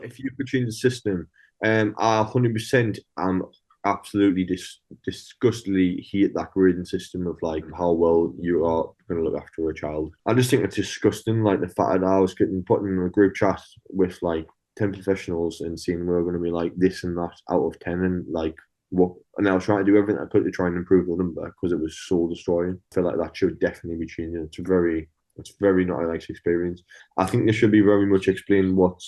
if you could change the system, I 100% am absolutely disgustedly hate that grading system of like how well you are going to look after a child. I just think it's disgusting. Like the fact that I was getting put in a group chat with like 10 professionals and seeing we're going to be like this and that out of 10 and like what, and I was trying to do everything I could to try and improve the number because it was soul destroying. I feel like that should definitely be changed. It's very not a nice experience. I think they should be very much explain what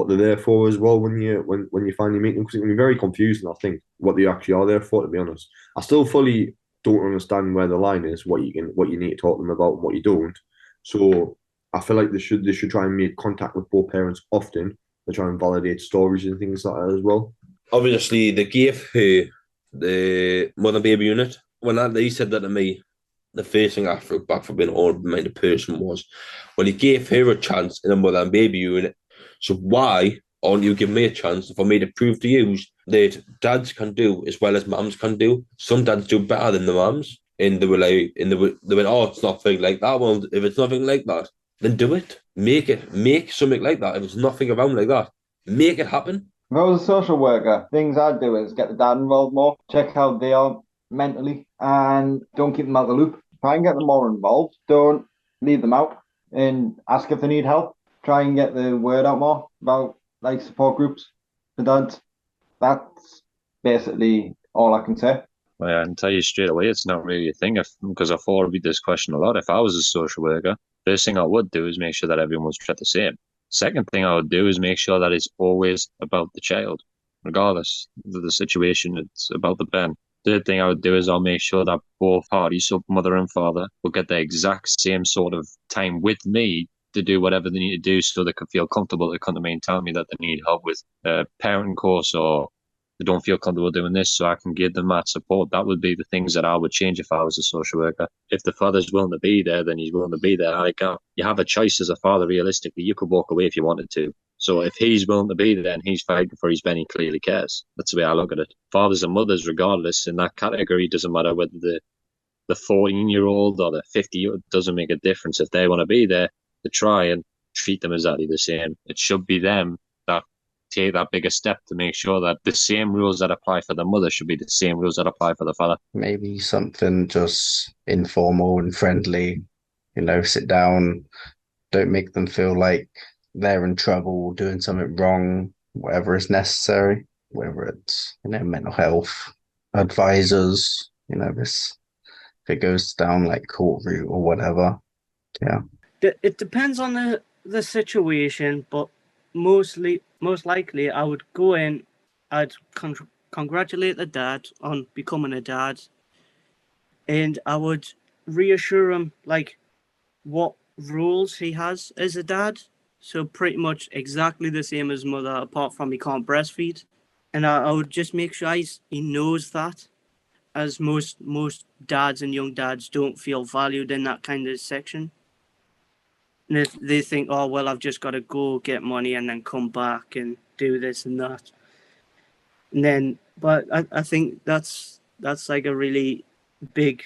they're there for as well when you finally meet them because it can be very confusing. I think what they actually are there for. To be honest, I still fully don't understand where the line is, what you need to talk to them about, and what you don't. So I feel like they should try and make contact with both parents often. They try and validate stories and things like that as well. Obviously, they gave her the mother baby unit. When they said that to me, the first thing I threw back for being an old-minded person was, well, he gave her a chance in a mother and baby unit. So why aren't you giving me a chance for me to prove to you that dads can do as well as mums can do? Some dads do better than the mums. And they went, oh, it's nothing like that. Well, if it's nothing like that, then do it. Make something like that. If it's nothing around like that, make it happen. If I was a social worker, things I'd do is get the dad involved more, check how they are mentally, and don't keep them out of the loop. Try and get them more involved. Don't leave them out and ask if they need help. Try and get the word out more about like support groups for dads. That's basically all I can say. Well, yeah, I can tell you straight away, it's not really a thing. Because I thought about this question a lot. If I was a social worker, first thing I would do is make sure that everyone's treated the same. Second thing I would do is make sure that it's always about the child, regardless of the situation. It's about the parent. Third thing I would do is I'll make sure that both parties, so mother and father, will get the exact same sort of time with me to do whatever they need to do so they can feel comfortable to come to me and tell me that they need help with a parenting course or they don't feel comfortable doing this, so I can give them that support. That would be the things that I would change if I was a social worker. If the father's willing to be there, then he's willing to be there. Like, you have a choice as a father, realistically. You could walk away if you wanted to. So if he's willing to be there and he's fighting for his Ben, he clearly cares. That's the way I look at it. Fathers and mothers, regardless, in that category, doesn't matter whether the 14-year-old or the 50-year-old, doesn't make a difference. If they want to be there, to try and treat them exactly the same. It should be them that take that bigger step to make sure that the same rules that apply for the mother should be the same rules that apply for the father. Maybe something just informal and friendly, sit down, don't make them feel like they're in trouble, doing something wrong, whatever is necessary, whether it's, mental health, advisors, this, if it goes down like court route or whatever. Yeah. It depends on the situation, but most likely I would go in, I'd congratulate the dad on becoming a dad, and I would reassure him like what rules he has as a dad. So pretty much exactly the same as mother, apart from he can't breastfeed. And I would just make sure he knows that, as most dads and young dads don't feel valued in that kind of section. And if they think, oh, well, I've just got to go get money and then come back and do this and that. And then, but I think that's like a really big,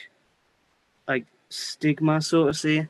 like, stigma, so to say.